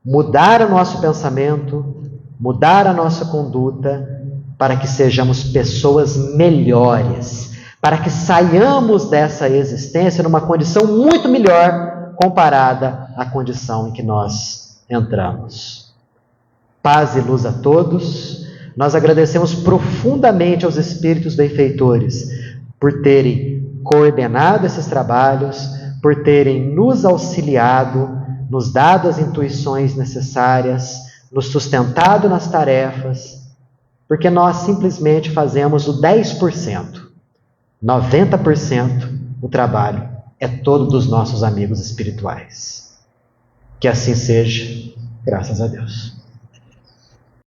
mudar o nosso pensamento, mudar a nossa conduta, para que sejamos pessoas melhores, para que saiamos dessa existência numa condição muito melhor comparada à condição em que nós entramos. Paz e luz a todos. Nós agradecemos profundamente aos espíritos benfeitores por terem coordenado esses trabalhos, por terem nos auxiliado, nos dado as intuições necessárias, nos sustentado nas tarefas, porque nós simplesmente fazemos o 10%. 90% do trabalho é todo dos nossos amigos espirituais. Que assim seja, graças a Deus.